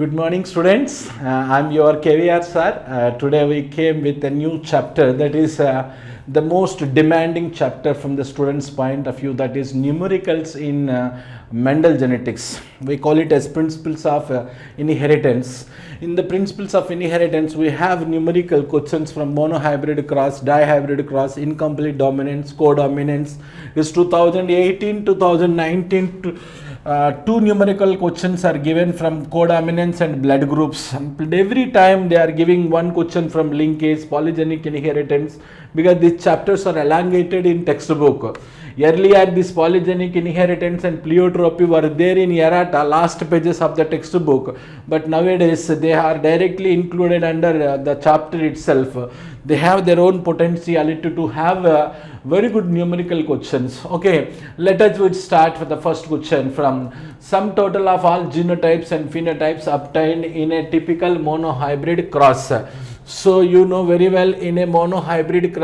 Good morning, students. I'm your KVR sir. Today we came with a new chapter that is the most demanding chapter from the students' point of view, that is numericals in Mendel genetics. We call it as principles of inheritance. In the principles of inheritance, we have numerical questions from monohybrid cross, dihybrid cross, incomplete dominance, codominance. This 2018, 2019 two numerical questions are given from codominance and blood groups. Every time they are giving one question from linkage, polygenic inheritance, because these chapters are elongated in textbook. Earlier this polygenic inheritance and pleiotropy were there in errata, last pages of the textbook, but nowadays they are directly included under the chapter itself. They have their own potentiality to have very good numerical questions. Okay, let us start with the first question from sum total of all genotypes and phenotypes obtained in a typical monohybrid cross. So you know very well, in a monohybrid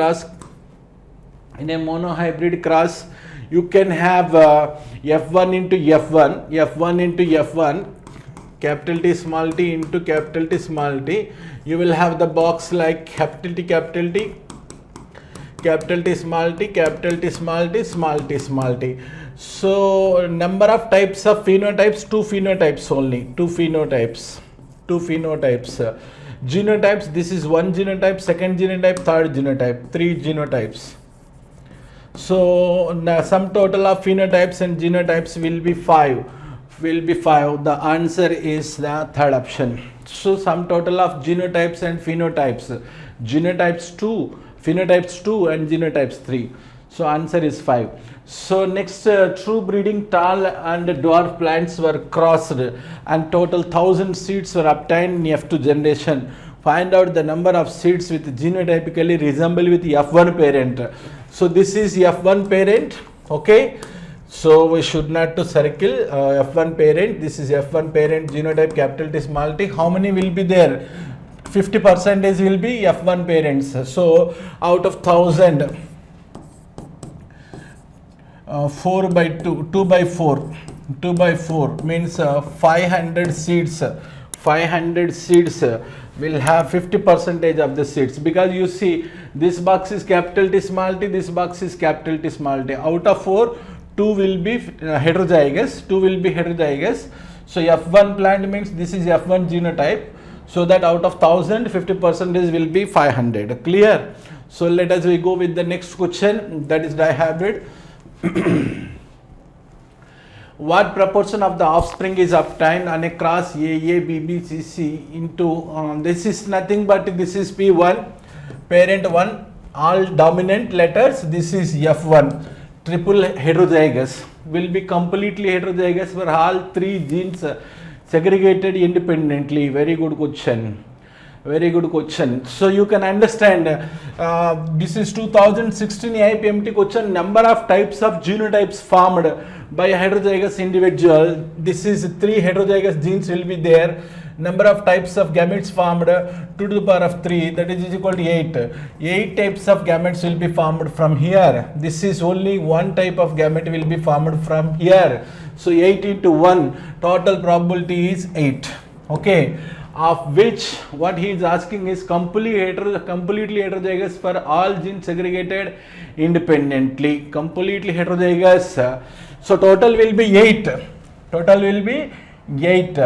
cross, you can have F1 into F1, F1 into F1, capital T small t into capital T small t. You will have the box like capital T, capital T, capital T small t, capital T small t, small t, small t. So number of types of phenotypes, two phenotypes only, two phenotypes. Genotypes, this is one genotype, second genotype, third genotype, three genotypes. So sum total of phenotypes and genotypes will be 5. The answer is the third option. So sum total of genotypes and phenotypes, genotypes 2, phenotypes 2 and genotypes 3. So answer is 5. So next, true breeding tall and dwarf plants were crossed and total 1000 seeds were obtained in F2 generation. Find out the number of seeds with genotypically resemble with F1 parent. So this is F1 parent, okay. So we should not to circle F1 parent. This is F1 parent, genotype capital T small t. How many will be there? 50% will be F1 parents. So out of 1000, 4 by 2, 2 by 4, 2 by 4 means 500 seeds. 500 seeds will have 50% of the seeds, because you see this box is capital T small t, this box is capital T small t. Out of 4, 2 will be heterozygous, 2 will be heterozygous. So F1 plant means this is F1 genotype. So that out of 1000, 50% will be 500. Clear? So let us we go with the next question, that is dihybrid. What proportion of the offspring is obtained on a cross AA, BB, CC into, this is nothing but this is P1, parent 1, all dominant letters, this is F1, triple heterozygous, will be completely heterozygous for all three genes segregated independently. Very good question. Very good question. So you can understand, this is 2016 IPMT question, number of types of genotypes formed by a heterozygous individual. This is 3 heterozygous genes will be there. Number of types of gametes formed 2 to the power of 3, that is equal to 8. 8 types of gametes will be formed from here. This is only one type of gamete will be formed from here. So 8 into 1, total probability is 8. Okay. Of which what he is asking is completely heterozygous for all genes segregated independently. Completely heterozygous. So total will be 8. Total will be 8.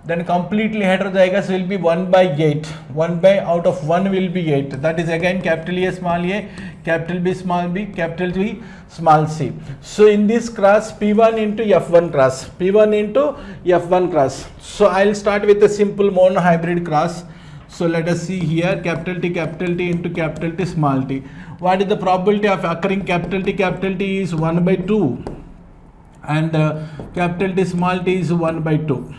Then completely heterozygous will be 1 by 8. 1 by out of 1 will be 8. That is again capital A small a, capital B small b, capital B small c. So in this cross, P1 into F1 cross, P1 into F1 cross. So I will start with a simple monohybrid cross. So let us see here, capital T into capital T small t. What is the probability of occurring capital T is 1 by 2 and capital T small t is 1 by 2.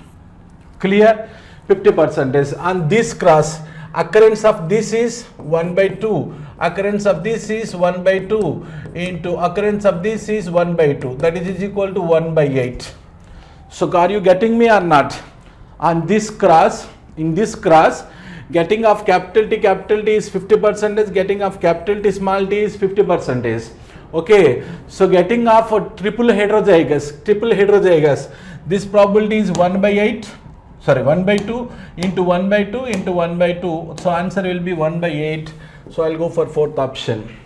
Clear? 50%. On this cross, occurrence of this is 1 by 2, occurrence of this is 1 by 2 into occurrence of this is 1 by 2, that is equal to 1 by 8. So are you getting me or not? On this cross, in this cross, getting of capital T is 50%, getting of capital T small t is 50%. Okay, so getting of triple heterozygous, this probability is 1 by 8. sorry, 1 by 2 into 1 by 2 into 1 by 2. So answer will be 1 by 8. So I'll go for fourth option.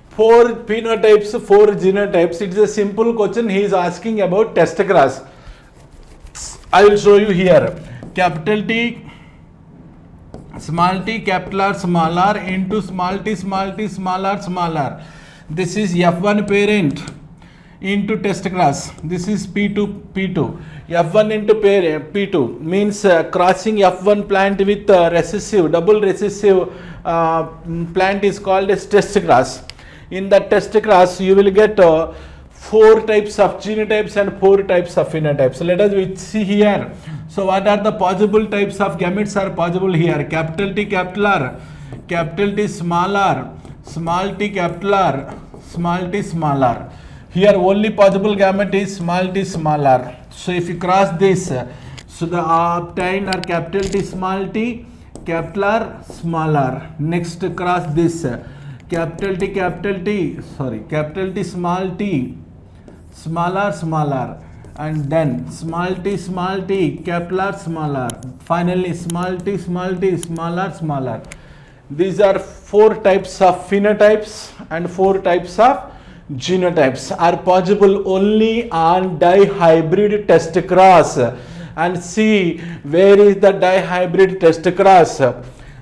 4 phenotypes, 4 genotypes. It's a simple question. He is asking about test cross. I will show you here. Capital T, small t, capital R, small r into small t, small r, small r. This is F1 parent into test cross. This is P2. F1 into parent P2 means crossing F1 plant with recessive, double recessive plant is called as test cross. In the test cross, you will get 4 types of genotypes and 4 types of phenotypes. So let us see here. So what are the possible types of gametes are possible here? Capital T, capital R, capital T, small r, small t, capital R, small t, small r. Here only possible gamete is small t, small r. So if you cross this, so the obtained are capital T, small t, capital R, small r. Next cross this, capital T, small t, small r, and then small t, capital R, small r. Finally small t, small r. These are 4 types of phenotypes and 4 types of genotypes are possible only on dihybrid test cross. And see where is the dihybrid test cross.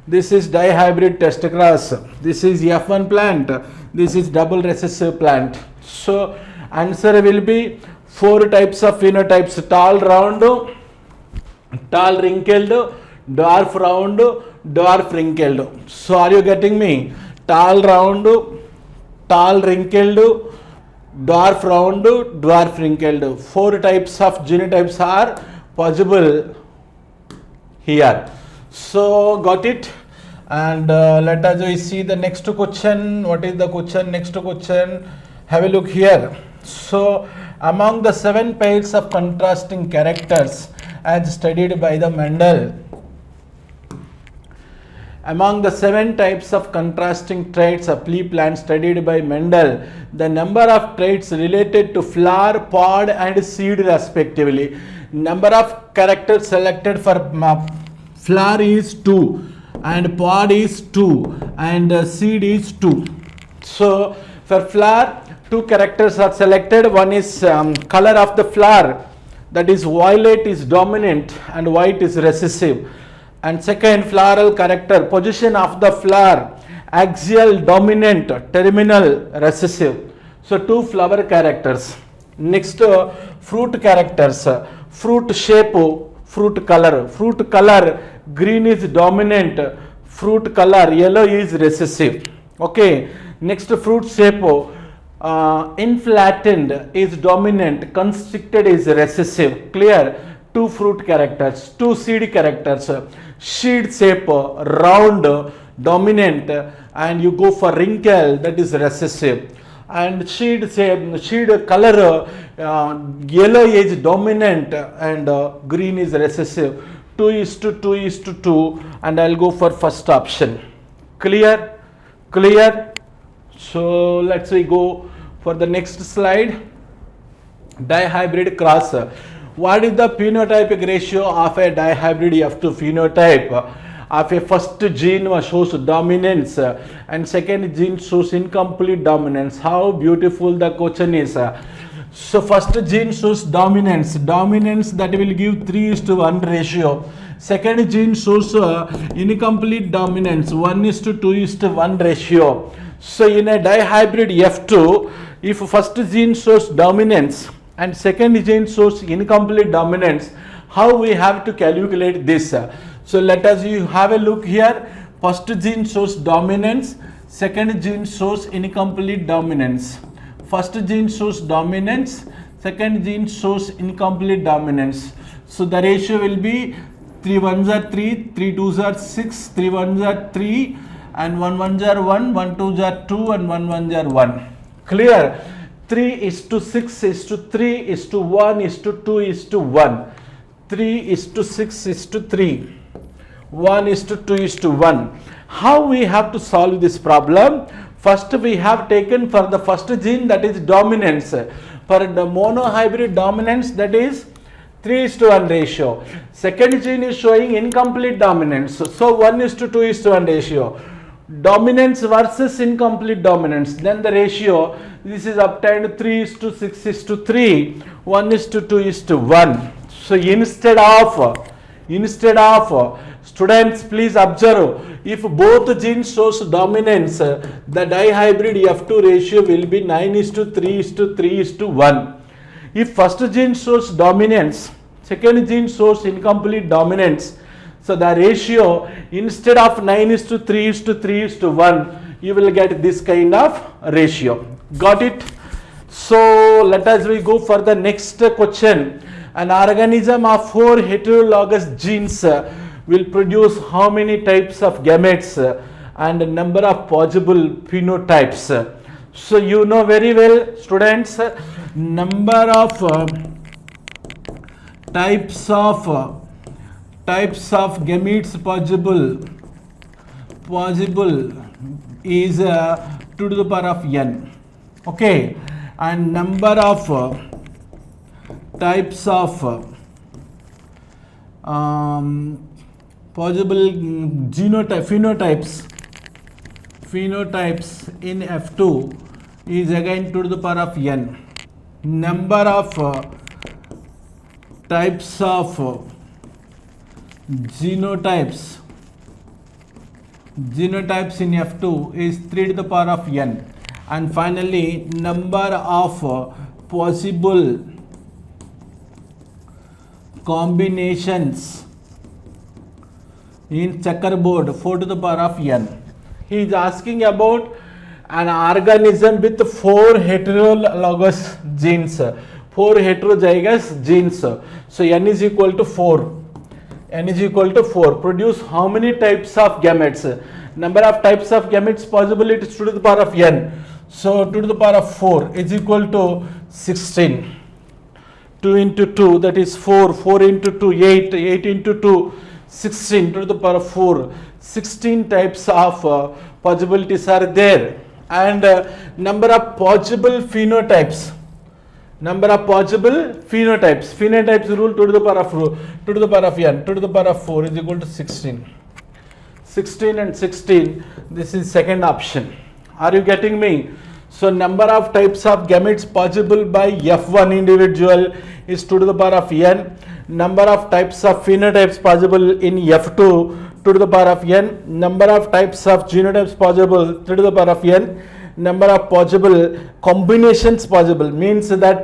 This is dihybrid test cross. This is F1 plant. This is double recessive plant. So answer will be 4 types of phenotypes: tall round, tall wrinkled, dwarf round, dwarf wrinkled. So are you getting me? Tall round, tall wrinkled, dwarf round, dwarf wrinkled. 4 types of genotypes are possible here. So got it? And let us see the next question. What is the question? Next question. Have a look here. So among the 7 pairs of contrasting characters as studied by the Mendel, among the 7 types of contrasting traits of pea plant studied by Mendel, the number of traits related to flower, pod and seed respectively. Number of characters selected for flower is 2 and pod is 2 and seed is 2. So for flower, 2 characters are selected. One is color of the flower, that is violet is dominant and white is recessive. And second, floral character, position of the flower, axial dominant, terminal recessive. So 2 flower characters. Next, fruit characters, fruit shape, fruit color. Fruit color, green is dominant, fruit color, yellow is recessive. Okay. Next, fruit shape, inflattened is dominant, constricted is recessive. Clear? 2 fruit characters. 2 seed characters, seed shape, round, dominant, and you go for wrinkle, that is recessive. And seed shape, seed color, yellow is dominant and green is recessive. 2:2:2, and I'll go for first option. Clear? So let's go for the next slide. Dihybrid cross. What is the phenotypic ratio of a dihybrid F2 phenotype? Of a first gene shows dominance and second gene shows incomplete dominance. How beautiful the question is. So first gene shows dominance that will give 3:1 ratio. Second gene shows incomplete dominance, 1:2:1 ratio. So in a dihybrid F2, if first gene shows dominance and second gene shows incomplete dominance, how we have to calculate this? So let us have a look here. First gene shows dominance, second gene shows incomplete dominance. First gene shows dominance, second gene shows incomplete dominance. So the ratio will be 3 1s are 3, 3 2s are 6, 3 1s are 3 and 1 1s are 1, 1 2s are 2 and 1 1s are 1. Clear? 3:6:3:1:2:1. 3:6:3. 1:2:1. How we have to solve this problem? First we have taken for the first gene, that is dominance. For the monohybrid dominance, that is 3:1 ratio. Second gene is showing incomplete dominance. So 1:2:1 ratio. Dominance versus incomplete dominance. Then the ratio, this is obtained 3:6:3, 1:2:1. So instead of students, please observe, if both genes shows dominance, the dihybrid F2 ratio will be 9:3:3:1. If first gene shows dominance, second gene shows incomplete dominance, so the ratio instead of 9:3:3:1, you will get this kind of ratio. Got it? So let us we go for the next question. An organism of 4 heterologous genes will produce how many types of gametes and number of possible phenotypes. So you know very well, students, number of types of gametes possible is 2 to the power of n. Okay, and number of types of possible phenotypes in F2 is again 2 to the power of n. Number of types of genotypes in F2 is 3 to the power of n. And finally, number of possible combinations in checkerboard 4 to the power of n. He is asking about an organism with 4 heterologous genes, 4 heterozygous genes. So n is equal to 4. N is equal to 4. Produce how many types of gametes? Number of types of gametes possible, it is 2 to the power of n. So 2 to the power of 4 is equal to 16. 2 into 2, that is 4. 4 into 2, 8. 8 into 2, 16 to the power of 4. 16 types of possibilities are there. And number of possible phenotypes. Phenotypes rule 2 to the power of n. 2 to the power of 4 is equal to 16. 16 and 16. This is second option. Are you getting me? So number of types of gametes possible by F1 individual is 2 to the power of n. Number of types of phenotypes possible in F2, 2 to the power of n. Number of types of genotypes possible, 3 to the power of n. Number of possible combinations possible, means that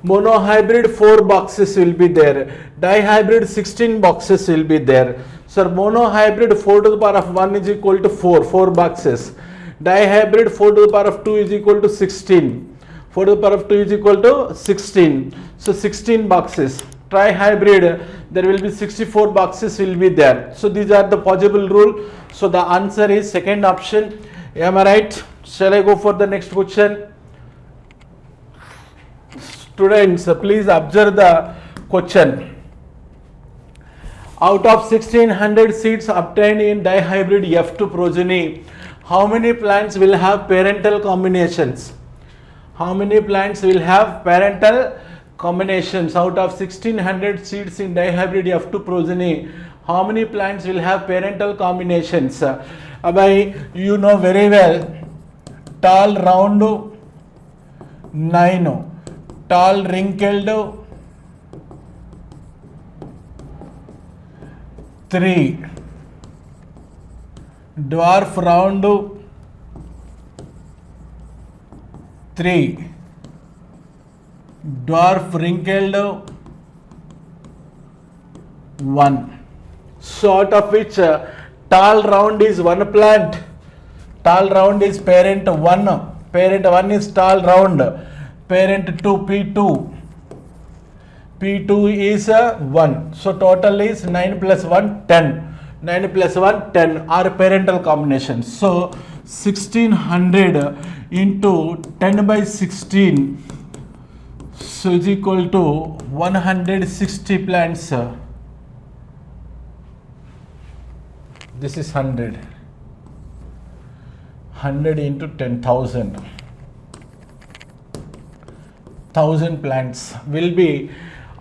monohybrid 4 boxes will be there, dihybrid 16 boxes will be there. So monohybrid 4 to the power of 1 is equal to 4 boxes. Dihybrid 4 to the power of 2 is equal to 16. 4 to the power of 2 is equal to 16. So 16 boxes. Trihybrid, there will be 64 boxes will be there. So these are the possible rule. So the answer is second option. Am I right? Shall I go for the next question? Students, please observe the question. Out of 1600 seeds obtained in dihybrid F2 progeny, how many plants will have parental combinations? How many plants will have parental combinations? Out of 1600 seeds in dihybrid F2 progeny, how many plants will have parental combinations? You know very well, tall round 9, tall wrinkled 3, dwarf round 3, dwarf wrinkled 1. So out of which tall round is one plant. Tall round is parent 1. Parent 1 is tall round. Parent 2 P2. P2 is 1. So total is 9 plus 1 10. 9 plus 1 10 are parental combinations. So 1600 into 10 by 16, so is equal to 160 plants. This is 100. 100 into 10,000. 1000 plants will be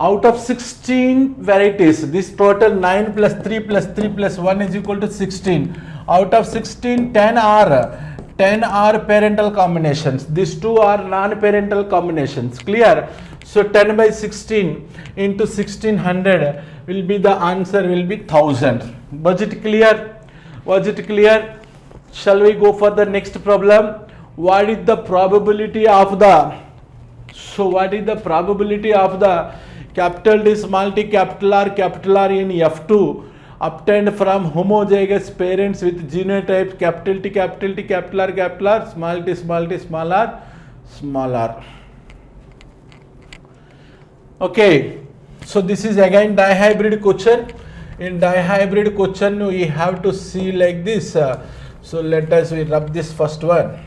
Out of 16 varieties, this total 9 plus 3 plus 3 plus 1 is equal to 16. Out of 16, 10 are parental combinations. These 2 are non-parental combinations. Clear? So 10 by 16 into 1600 will be the answer, will be 1000. Was it clear? Was it clear? Shall we go for the next problem? What is the probability of the, so what is the probability of the capital D small t capital R in F2 obtained from homozygous parents with genotype capital T capital R small t small r. Okay, so this is again dihybrid question. In dihybrid question we have to see like this. So let us we rub this first one.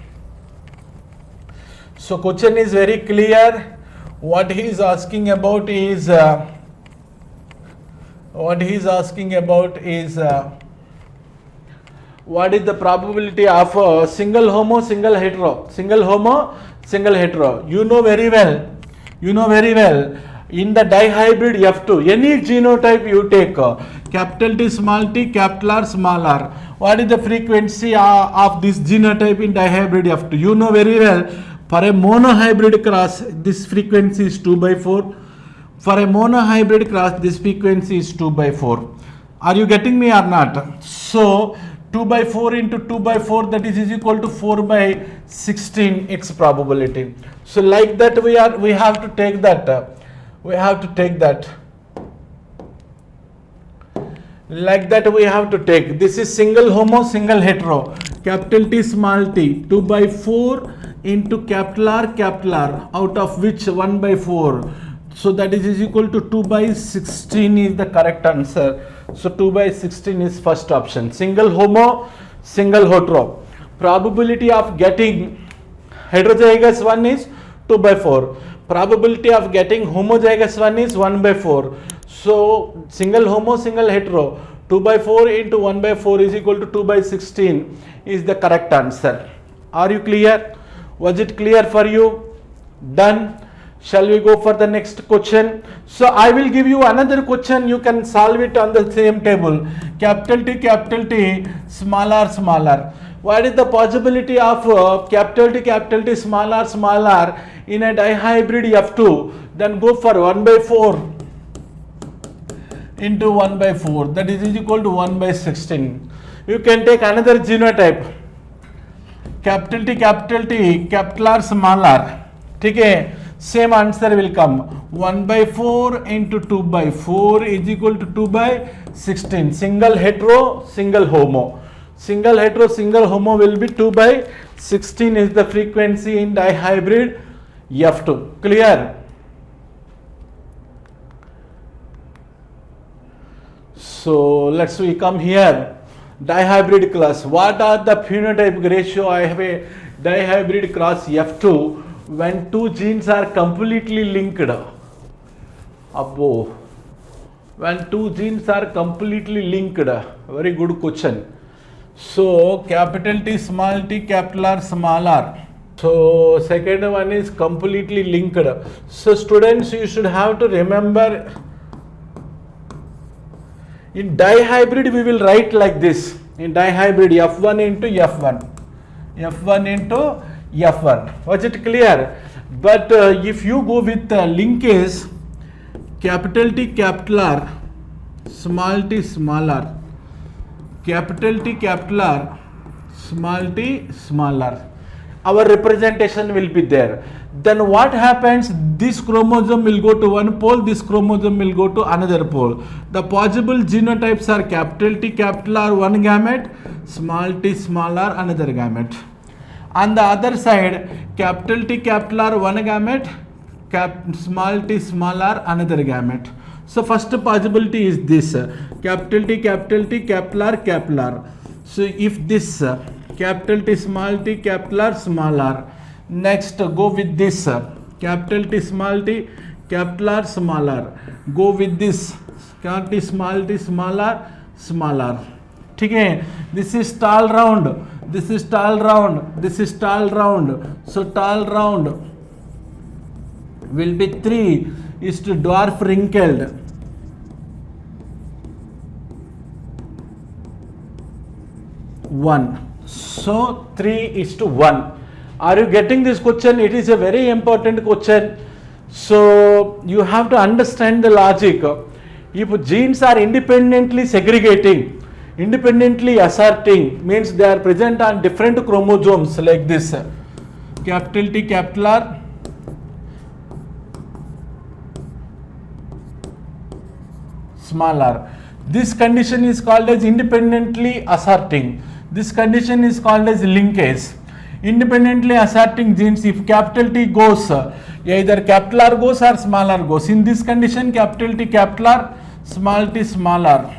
So question is very clear. What he is asking about is what is the probability of single homo, single hetero, single homo, single hetero. You know very well. In the dihybrid F2, any genotype you take, capital T, capital R, small r. What is the frequency of this genotype in dihybrid F2? You know very well. For a monohybrid cross, this frequency is 2 by 4. For a monohybrid cross, this frequency is 2 by 4. Are you getting me or not? So 2 by 4 into 2 by 4, that is equal to 4 by 16 x probability. So like that we have to take that. Like that we have to take. This is single homo, single hetero. Capital T, small t, 2 by 4 into capital R, out of which 1 by 4. So that is equal to 2 by 16 is the correct answer. So 2 by 16 is first option. Single homo, single hetero. Probability of getting heterozygous one is 2 by 4. Probability of getting homozygous one is 1 by 4. So single homo, single hetero, 2 by 4 into 1 by 4 is equal to 2 by 16 is the correct answer. Are you clear? Was it clear for you? Done. Shall we go for the next question? So I will give you another question. You can solve it on the same table. Capital T, small r. What is the possibility of capital T, small r in a dihybrid F2? Then go for 1 by 4 into 1 by 4. That is equal to 1 by 16. You can take another genotype. Capital T, capital R, small r. Okay, same answer will come. 1 by 4 into 2 by 4 is equal to 2 by 16. Single hetero, single homo. Single hetero, single homo will be 2 by 16 is the frequency in dihybrid F2. Clear? So let's we come here. Dihybrid class. What are the phenotypic ratio? I have a dihybrid cross F2 when two genes are completely linked. Abbo. When two genes are completely linked. Very good question. So capital T, capital R, small r. So second one is completely linked. So students, you should have to remember. In dihybrid, we will write like this. In dihybrid, F1 into F1. F1 into F1. Was it clear? But if you go with linkage, capital T, capital R, small t, small r. Capital T, capital R, small t, small r. Our representation will be there. Then what happens? This chromosome will go to one pole, this chromosome will go to another pole. The possible genotypes are capital T, capital R, one gamete, small t, small r, another gamete. On the other side, capital T, capital R, one gamete, small t, small r, another gamete. So first possibility is this, capital T, capital R, capital R. So if this capital T, capital R, small r. Next, go with this capital T, capital R, small r. Go with this capital T, small r, small r. Okay, this is tall round, this is tall round, this is tall round. So tall round will be 3. is to dwarf wrinkled. One. So 3:1. Are you getting this question? It is a very important question. So you have to understand the logic. If genes are independently segregating, independently asserting, means they are present on different chromosomes like this. Capital T, capital R, small r. This condition is called as independently asserting. This condition is called as linkage. Independently asserting genes, if capital T goes, either capital R goes or small r goes. In this condition, capital T, capital R, small t, small r.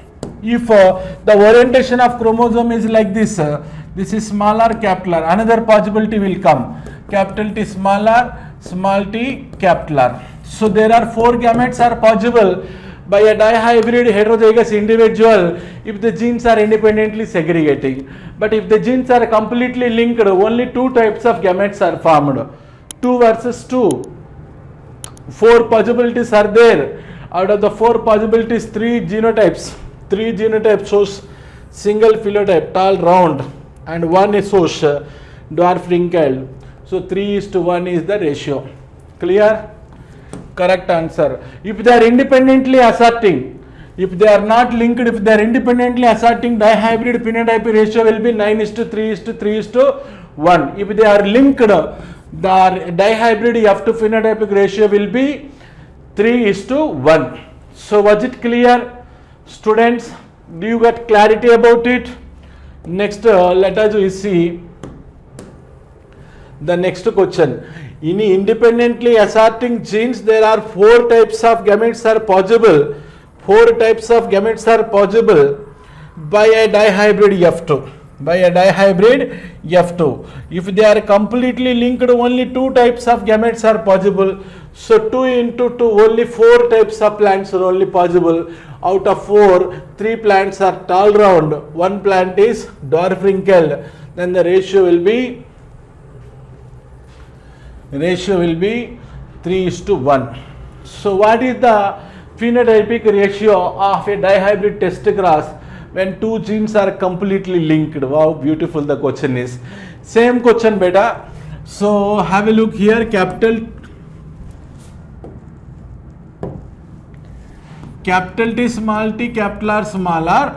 If the orientation of chromosome is like this is small r, capital R, another possibility will come. Capital T, small t, capital R. So there are 4 gametes are possible by a dihybrid heterozygous individual if the genes are independently segregating. But if the genes are completely linked, only 2 types of gametes are formed. 2 versus 2. 4 possibilities are there. Out of the 4 possibilities, 3 genotypes. 3 genotypes shows single phenotype, tall, round, and 1 is shows dwarf wrinkled. So 3:1 is the ratio. Clear? Correct answer. If they are independently asserting, if they are not linked, if they are independently asserting, dihybrid phenotype ratio will be 9:3:3:1. If they are linked, the dihybrid F2 phenotypic ratio will be 3:1. So was it clear, students? Do you get clarity about it? Next, let us see the next question. In independently asserting genes, there are 4 types of gametes are possible. 4 types of gametes are possible by a dihybrid F2. By a dihybrid F2. If they are completely linked, only 2 types of gametes are possible. So 2 into 2, only 4 types of plants are only possible. Out of 4, 3 plants are tall, round, 1 plant is dwarf wrinkled. Then the ratio will be 3:1. So what is the phenotypic ratio of a dihybrid test cross when 2 genes are completely linked? Wow, beautiful the question is. Same question beta. So have a look here. Capital T, small t, capital R, small r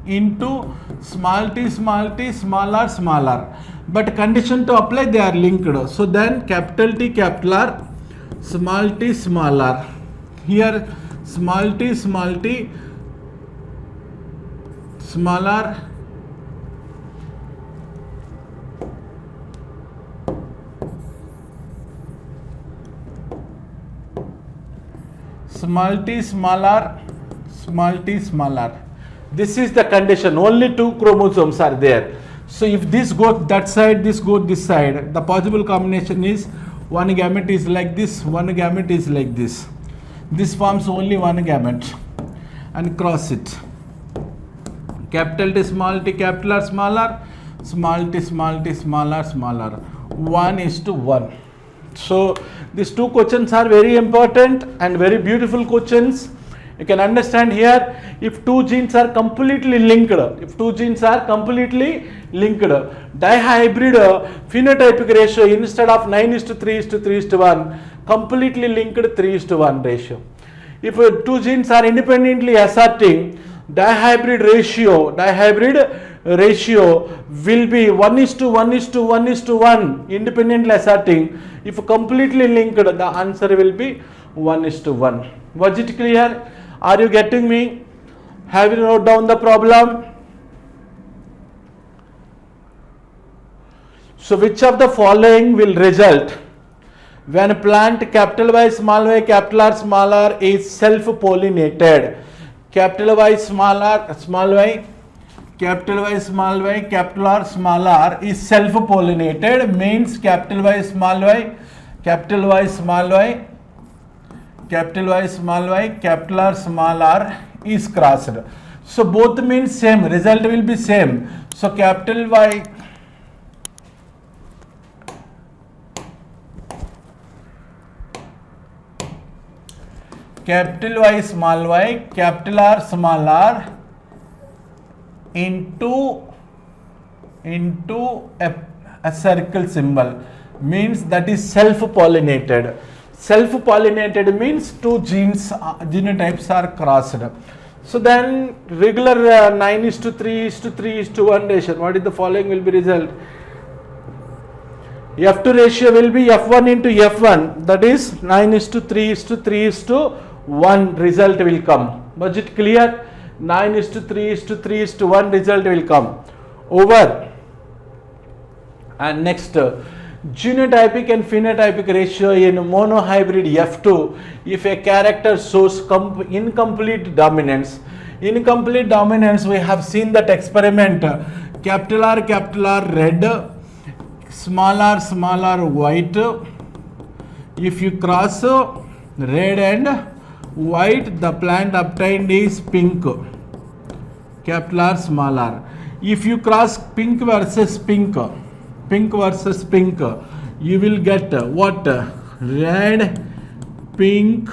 into small t, small r, small r. But condition to apply, they are linked. So then capital T, capital R, small t, small r. Here small t, small r, small t, small r, small t, small r. This is the condition. Only 2 chromosomes are there. So if this goes that side, this goes this side, the possible combination is 1 gamete is like this, 1 gamete is like this. This forms only 1 gamete and cross it. Capital T, small t, capital R, small r, small t, small r, small r. 1:1. So these 2 questions are very important and very beautiful questions. You can understand here, if 2 genes are completely linked, dihybrid phenotypic ratio instead of 9:3:3:1, completely linked 3:1 ratio. If 2 genes are independently asserting, dihybrid ratio will be 1:1:1:1 independently asserting. If completely linked, the answer will be 1:1. Was it clear? Are you getting me? Have you noted down the problem? So which of the following will result when plant capital Y, small y, capital R, small r is self-pollinated? Capital Y, small r, small y, capital Y, small y, capital R, small r is self-pollinated, means capital Y, small y, capital Y, small y, capital Y, small y, capital R, small r is crossed. So both means same, result will be same. So capital Y, capital Y small y, capital R small r into a circle symbol, means that is self-pollinated. Self-pollinated means two genotypes are crossed. So then regular 9:3:3:1 ratio, what is the following will be result? F2 ratio will be F1 into F1, that is 9:3:3:1 result will come. Was it clear? 9:3:3:1 result will come over. And next, genotypic and phenotypic ratio in monohybrid F2 if a character shows incomplete dominance. Incomplete dominance, we have seen that experiment, capital R red, small r white. If you cross red and white, the plant obtained is pink, capital R small r. If you cross pink versus pink, you will get what? Red, pink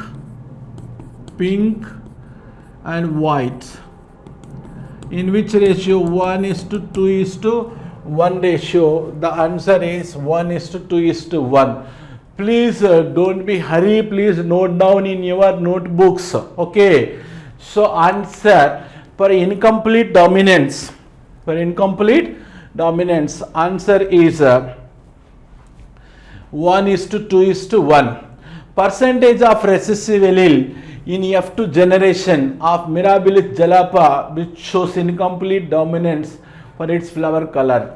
and white. In which ratio? 1:2:1 ratio. The answer is 1:2:1. Please don't be hurry. Please note down in your notebooks. Okay. So answer for incomplete dominance. Answer is 1:2:1. Percentage of recessive allele in F2 generation of Mirabilis jalapa, which shows incomplete dominance for its flower color.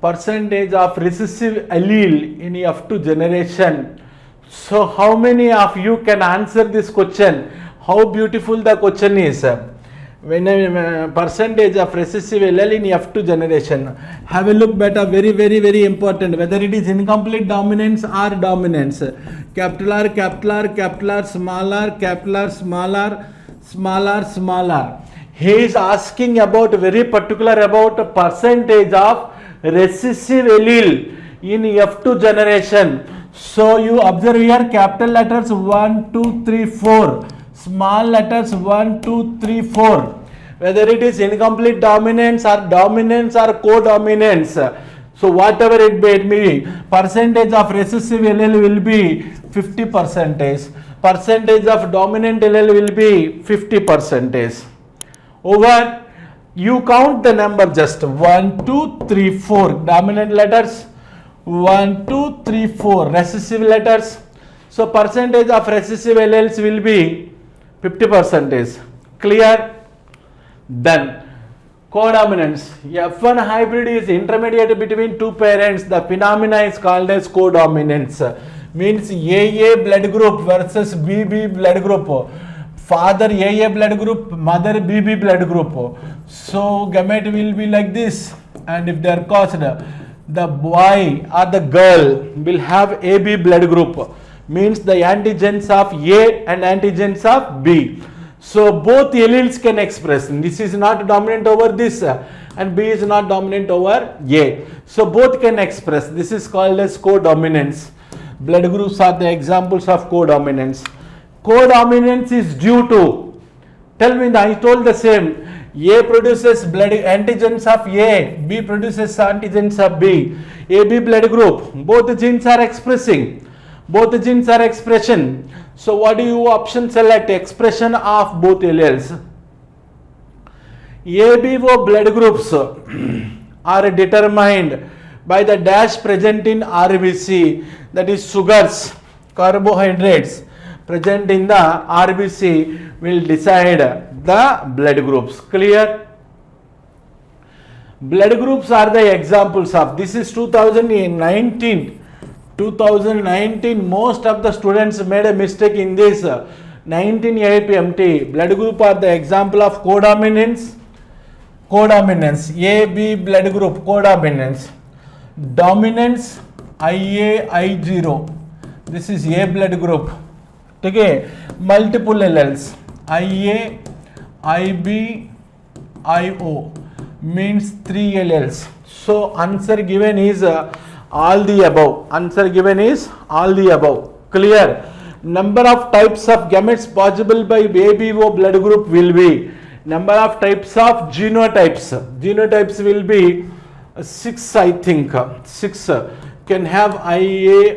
Percentage of recessive allele in F2 generation. So how many of you can answer this question? How beautiful the question is. When percentage of recessive allele in F2 generation. Have a look better, very important, whether it is incomplete dominance or dominance. Capital R, small r, capital R, small r. He is asking about very particular about percentage of recessive allele in F2 generation. So you observe here capital letters 1, 2, 3, 4. Small letters 1, 2, 3, 4. Whether it is incomplete dominance or co-dominance. So whatever it may be, percentage of recessive allele will be 50%. Percentage of dominant allele will be 50%. Over, you count the number just 1, 2, 3, 4. Dominant letters 1, 2, 3, 4. Recessive letters. So percentage of recessive alleles will be 50%. Clear? Then codominance. F1 hybrid is intermediate between two parents. The phenomena is called as codominance. Means AA blood group versus BB blood group. Father AA blood group, mother BB blood group. So gamete will be like this. And if they are caused, the boy or the girl will have AB blood group. Means the antigens of A and antigens of B. So both alleles can express. This is not dominant over this and B is not dominant over A. So both can express. This is called as codominance. Blood groups are the examples of codominance. Codominance is due to, tell me, I told the same. A produces blood antigens of A, B produces antigens of B. AB blood group, both genes are expressing. Both genes are expression. So what do you option select? Expression of both alleles. ABO blood groups are determined by the dash present in RBC, that is sugars, carbohydrates present in the RBC will decide the blood groups. Clear? Blood groups are the examples of, this is 2019, most of the students made a mistake in this 19 APMT. Blood group are the example of codominance, AB blood group, codominance. Dominance, IA, I0, this is A blood group. Okay, multiple alleles, IA, IB, IO, means 3 alleles. So answer given is All the above. Answer given is all the above. Clear? Number of types of gametes possible by ABO blood group will be, number of types of genotypes. Genotypes will be 6, I think. 6 can have IA,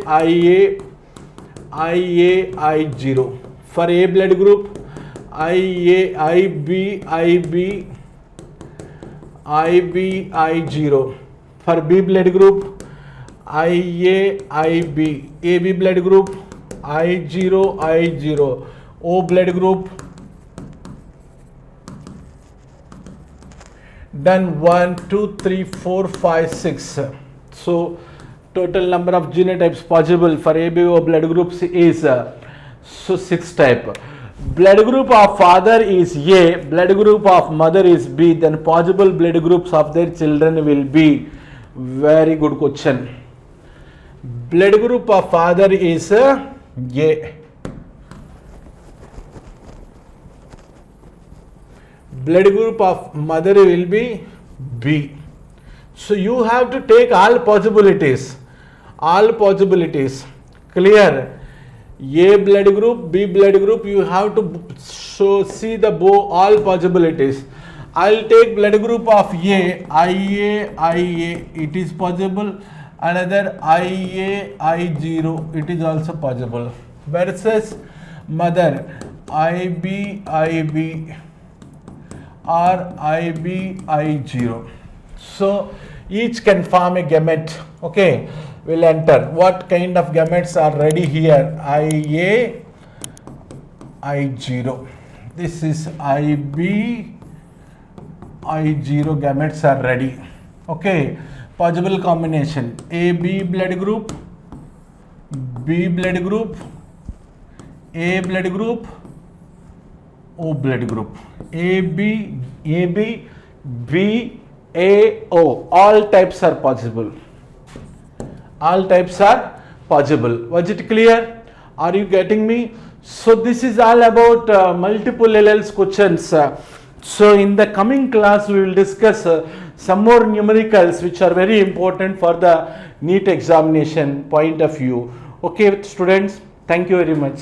I0. For A blood group, IA, IB, I0. For B blood group, IA, IB. AB blood group, I0. O blood group. Done. 1, 2, 3, 4, 5, 6. So total number of genotypes possible for ABO blood groups is 6 type. Blood group of father is A, blood group of mother is B, then possible blood groups of their children will be. Very good question. Blood group of father is A. Blood group of mother will be B. So you have to take all possibilities. Clear? A blood group, B blood group, you have to see the all possibilities. I'll take blood group of A, IA, it is possible. Another IA, I0, it is also possible. Versus mother, IB, or IB, I0. So each can form a gamete. Okay, we'll enter what kind of gametes are ready here. IA, I0. This is IB, I0 gametes are ready. Okay, possible combination: AB blood group, B blood group, A blood group, O blood group. AB, B, A, O. All types are possible. Was it clear? Are you getting me? So this is all about multiple alleles questions. So in the coming class we will discuss some more numericals which are very important for the NEET examination point of view. Okay students, thank you very much.